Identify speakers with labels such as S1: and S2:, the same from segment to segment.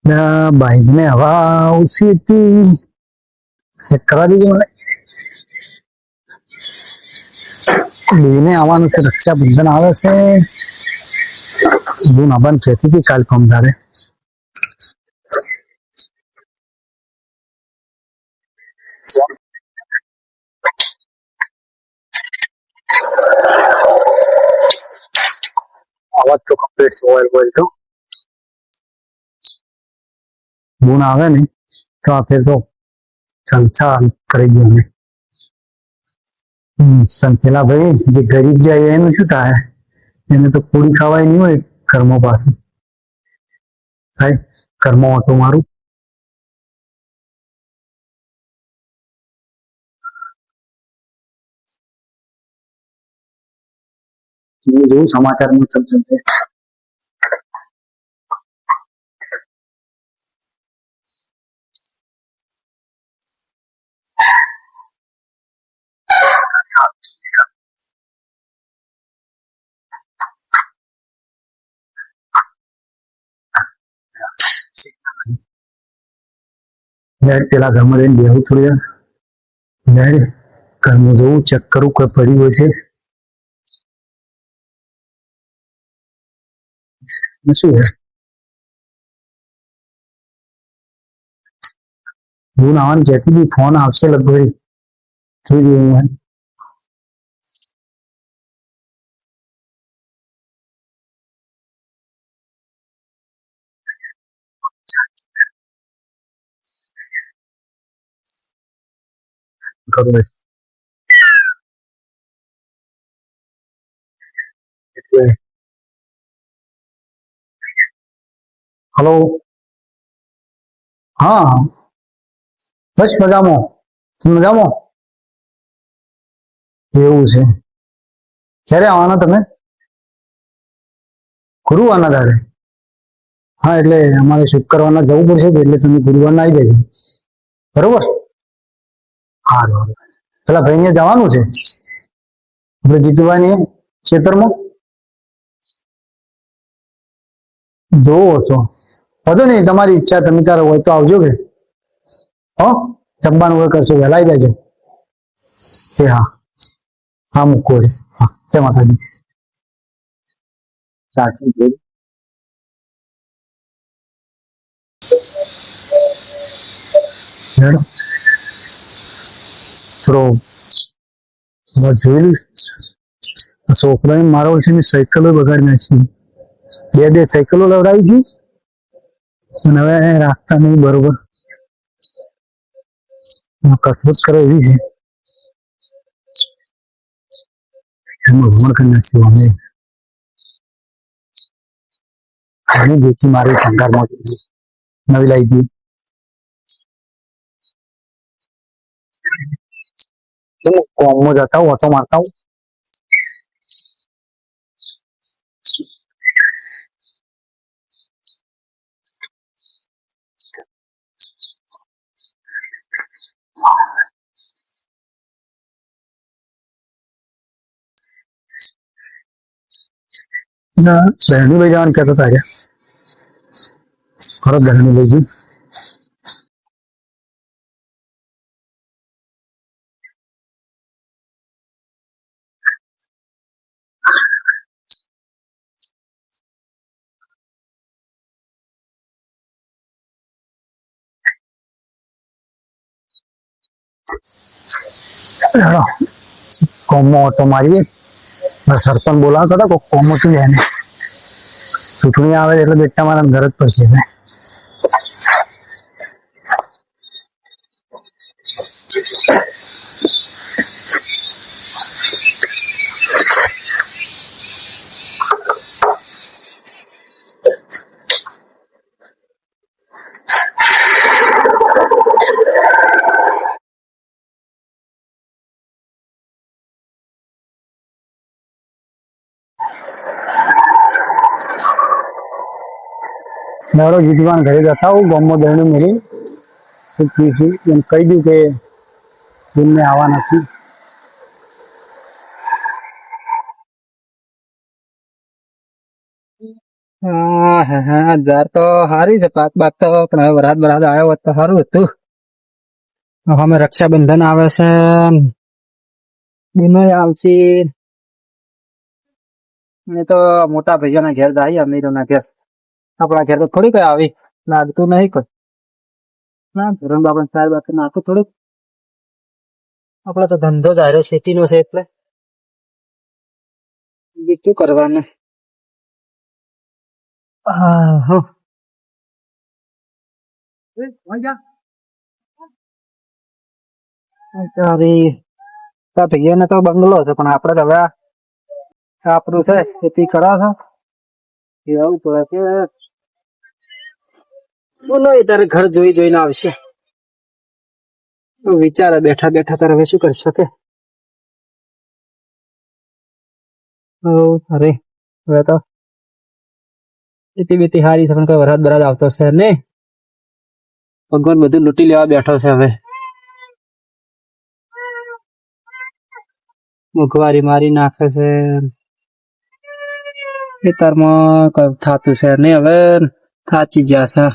S1: Bike में हवा उसी थी। चेक करा दीजिए મને બેને આવવાનું છે રક્ષાબંધન આવે છે હું નબન કહેતી હતી કાલ પમદારે અવાજ તો કમ્પ્લીટ છે ઓઇલ બોઇલ તો ગુણ આવે ને તો આ ફેર તો જલસા કરી દો અમે પણ પેલા ભાઈ જે ગરીબ જાય એનું શું થાય એને તો પૂરી ખાવાય નહીં હોય કર્મો પાછું થાય કર્મો ઓટો મારું જોઉં સમાચારમાં ચલશે ડેડ પેલા ઘરમાં રહીને બેહું થોડી વાર ડેડ ઘરમાં જોઉં ચેક કરું કોઈ પડ્યું હોય છે શું છે હું આવવાનું કહેતી હતી ફોન આવશે લગભગ જોઈ રહ્યું ખબર એટલે હલો હા બસ મજામાં મજામાં એવું છે ક્યારે આવવાના તમે ગુરુવારના દાડે હા એટલે અમારે શુક્રવારના જવું પડશે એટલે તમે ગુરુવારના આવી જજો બરોબર હા પેલા ભાઈને જવાનું છે આપણે જીતુભાઈ ખેતરમાં જોવો છો વધુ નહીં તમારી ઈચ્છા તમે તારે હોય તો આવજો કે હો જમવાનું હોય કરશો વહેલા આવી જજો એ હા હા મૂકો હા જય માતાજી સાચી જોઈ થોડો જોયેલું છોકરાને મારા વર્ષની સાયકલો બગાડી નાખી બે સાયકલો લવડાવી છે અને હવે રાખતા નહીં બરોબર કસરત કરે એવી છે એમાં ભ્રમણ કરી નાખ્યું અમે ઘણી વેચી મારી ભંગારમાં નવી લાવી ગઈ કોમમાં જતા હું ઓટો મારતા હું ધરણી લઈ જવાનું કહેતા હતા ખરો ધરણી લઈ જઈ કોમમાં ઓટો મારીએ સરપંચ બોલાવતા હતા કોઈ કોમ હતું એને ચૂંટણી આવે એટલે બેટા મારા ઘર જ પડશે મારો જીતવાન ઘરે જતા હું ગામમાં દઈને મળી કહી દઉં કે તેમને આવવાના છે
S2: હા જાર તો હારી છે પાક બાક તો પણ હવે વરસાદ આવ્યો હોત તો સારું હતું. અમે રક્ષાબંધન આવે છે, બુનોય આવશે, એ તો મોટા ભાઈઓના ઘેર જાય, અમીરોના ઘેર. આપણા ઘેર તો થોડી કઈ આવી લાગતું નહીં કોઈ. ના ધરમ બાપા સાહેબ બાકી નાખું થોડુંક. આપડે તો ધંધો જ હારે ખેતીનો છે એટલે બીજું કરવાનું. હા હા ભૈયાને તો બંગલો છે પણ આપડે તો હવે આપણું છે ખેતી કરા છે એવું પડે કે બોલો એ તારે ઘર જોઈ જોઈને આવશે. વિચારે બેઠા બેઠા તારે હવે શું કરી શકે. અરે હવે તો ખેતી બેતી હારી છે પણ કોઈ વરસાદ બરાદ આવતો છે ને ભગવાન બધું લૂંટી લેવા બેઠો છે. હવે મોંઘવારી મારી નાખે છે ખેતરમાં થતું છે ને હવે થાચી ગયા છે.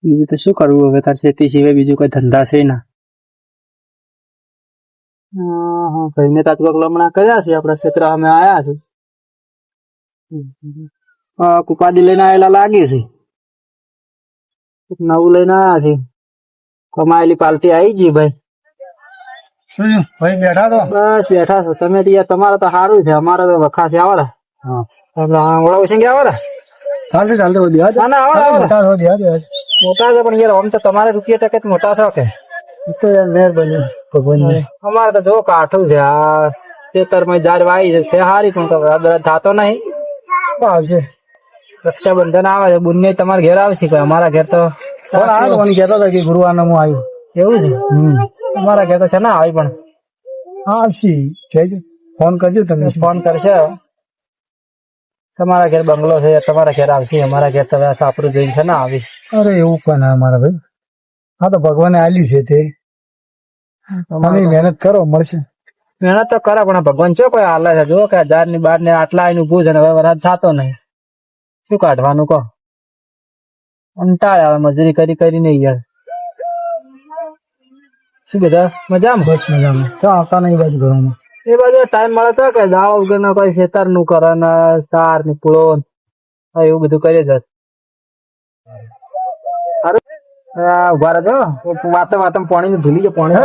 S2: બીજું તો શું કરવું હવે તાર ખેતી સિવાય બીજું કોઈ ધંધા છે ના. ભાઈને તાત્કાલિક લમણા કર્યા છે આપડા ક્ષેત્ર અમે આયા છે. કુપાદી લઈને આવેલા લાગે છે, નવું લઈને આયા છે. કમાયેલી પાલટી આવી ગઈ ભાઈ.
S1: શું ભાઈ બેઠા તો
S2: બસ બેઠા છો તમે તમારે તો સારું છે, અમારે તો વખાથી આવો ઓળા ઉછંગે આવો
S1: ચાલશે ચાલશે
S2: મોટા છે પણ યાર આમ તો તમારે રૂપિયા ટકે મોટા છો કે
S1: તો યાર મહેરબાની ભગવાન.
S2: અમારે તો જો કાઠું છે આ ખેતર માં જાર વાઈ છે હારી પણ થતો નહીં.
S1: આવશે
S2: રક્ષાબંધન આવે છે બુનને તમારે ઘેર આવશે કે અમારા ઘેર તો
S1: કહેતા હતા કે ગુરુવારના હું આવ્યું
S2: એવું છે. અમારા ઘેર તો છે ને આવી પણ
S1: આવશે કહેજો, ફોન કરજો તમે.
S2: ફોન કરશે. તમારા ઘેર બંગલો છે તમારા ઘેર આવશે, અમારા ઘેર તમે સાપરું જોઈને છે ને આવી.
S1: અરે એવું કોઈ ના અમારા ભાઈ, હા તો ભગવાને આલ્યું છે તે મહેનત કરો મળશે.
S2: મહેનત તો કરે પણ ભગવાન ચો કોઈ હાલે છે જો કે 1000 ની 12 ને આટલા એનું ભૂજ અને હવે વરસાદ થતો નહીં. શું કાઢવાનું કહો, કંટાળે આવે મજૂરી કરી કરીને યાર. શું બધા મજામાં?
S1: બસ મજામાં. તો આવતા નહીં બાજુ ઘરોમાં
S2: એ બાજુ ટાઈમ મળે તો કે દાળ વગર ના કોઈ ખેતર નું કરે ને સાર ની પૂળો એવું બધું કરી જશે. ઉભા રહેજો વાતે વાતે પાણી ભૂલી ગયો. પાણી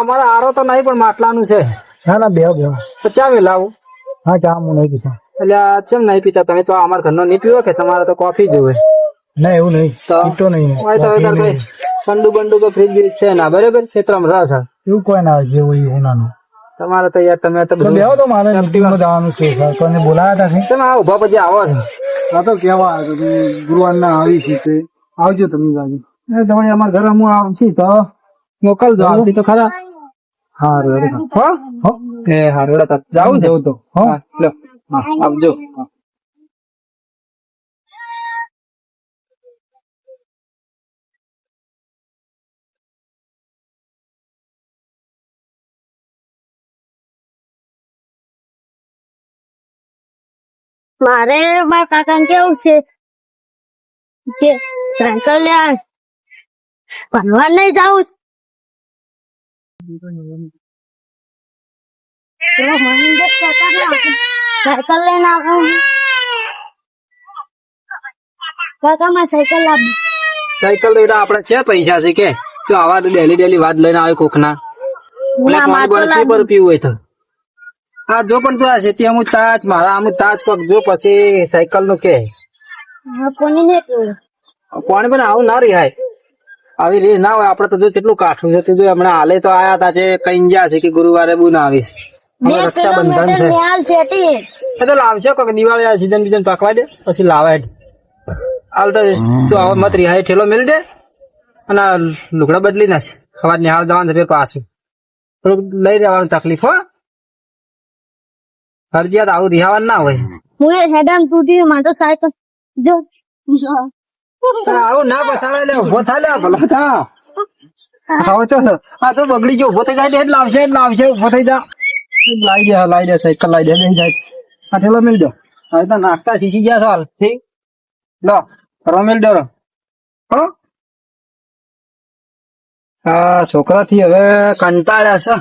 S2: અમારે આરો તો નહીં પણ માટલાનું છે.
S1: ના ના બે
S2: તો ચા લાવું.
S1: હા ચા હું નહીં પીતા.
S2: એટલે ચેમ નહીં પીતા તમે? તો અમારા ઘરનો નહીં પીવો કે તમારે તો કોફી જોવે?
S1: ના એવું નહીં પીતો નહીં.
S2: ઠંડુ બંડુ તો ફ્રીજ બ્રીજ છે ના બરાબર ક્ષેત્રમાં રહો છો
S1: એવું કોઈ ના જેવું એવું નાનું
S2: તમારે તો યાર તમે તો
S1: બેહો તો મારે મીટિંગમાં જવાનું છે સર કોઈને બોલાયા હતા
S2: તમે આ ઉભા પછી આવો છો.
S1: હા તો કેવા ગુરુવારના આવી છે તે આવજો તમે બાજુ.
S2: તમે અમારા ઘરે હું આવશે તો મોકલજો. આવતી તો ખરા.
S1: હારું
S2: હો એ હારું જાઉં જવું તો હા આવજો.
S3: મારે મારા કાકા કેવું છે કે સાયકલ લે ભણવા નહીં જાઉં. સાયકલ લઈને આવું કાકા માં સાયકલ લાવી.
S2: સાયકલ તો બેટા આપડે છે પૈસા છે કે જો આવા ડેલી ડેલી વાત લઈને આવે કોકના પીવું હોય તો હા જો પણ તું આ છે અમુક તાજ મારા અમુક તાજ કોક જો પછી સાયકલ નું કે પાણી પણ આવું ના રિહાય આવી રે ના હોય. આપડે તો જો કેટલું કાઠું છે તું જો હમણાં હાલે તો આયા તા છે કઈ ગયા છે કે ગુરુવારે બુન આવીશ. રક્ષાબંધન છે તો લાવશે કોક દિવાળી સીઝન બીજન પકવા દે પછી લાવે હાલ તો તું આવા મત રિહાય ઠેલો મેળ દે અને લુગડા બદલી નાખ. ખબર નિહાળ જવાનું છે પાછું થોડુંક લઈ રહેવાનું તકલીફ હો. ફરજિયાત આવું રિહાવાનું ના હોય.
S3: હું હેડન તૂટી માં તો સાયકલ જો
S2: આવું ના પસાડે લે ઉભો થાય લે ભલા થા આવો છો આ તો બગડી ગયો ઉભો થઈ જાય એટલે લાવશે ઉભો થઈ જા લાવી દે સાયકલ લાવી દે જાય આ ઠેલો મેલ દો હવે તો નાખતા શીશી ગયા છો હાલથી લો કરવા મેલ દો હો આ છોકરાથી હવે કંટાળ્યા છે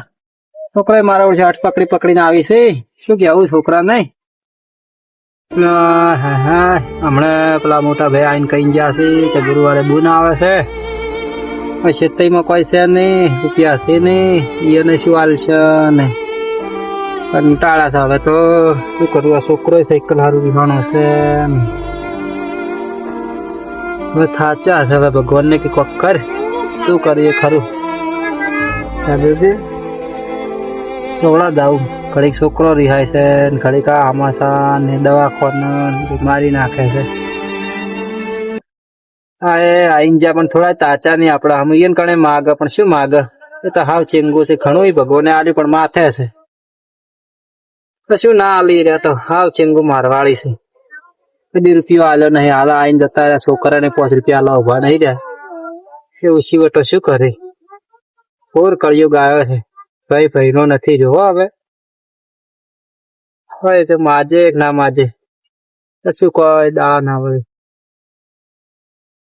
S2: છોકરા મારા ઓળશે અઠ પકડી પકડીને આવી છે શું કેવું છોકરા નહીં હમણાં પેલા મોટા ભાઈ આઈને કઈ ગયા છે કે ગુરુવારે બુન આવે છે ખેતીમાં કોઈ છે નહીં રૂપિયા છે નહીં એને શું હાલશે ને કંટાળા છે હવે તો શું કરવું આ છોકરો સાયકલ સારું વિહાણો છે હવે થાચા છે હવે ભગવાનને કે કોક કર શું કરીએ ખરું થોડા જાઉં ઘડીક છોકરો રિહાય છે ઘડીક આમાસા ને દવાખાનો મારી નાખે છે હા એ આઈને જ્યાં પણ થોડા તાચા નહીં આપડે હમ એને કણે માગ પણ શું માગ એ તો હાવ ચેંગુ છે ઘણું ભગવાને આલ્યું પણ માથે છે કશું ના આલી રહ્યા તો હાવ ચેંગુ મારવાળી છે બધી રૂપિયો આલ્યો નહીં હાલ આઈને જતા રહ્યા છોકરાને 5 રૂપિયા આલા ઉભા નહીં રહ્યા એ ઉછી વટો શું કરે ફોર કળિયુગ આવ્યો છે ભાઈ ભાઈ નો નથી જો હવે હોય તો માજે ના માજે શું કોઈ દા ના હોય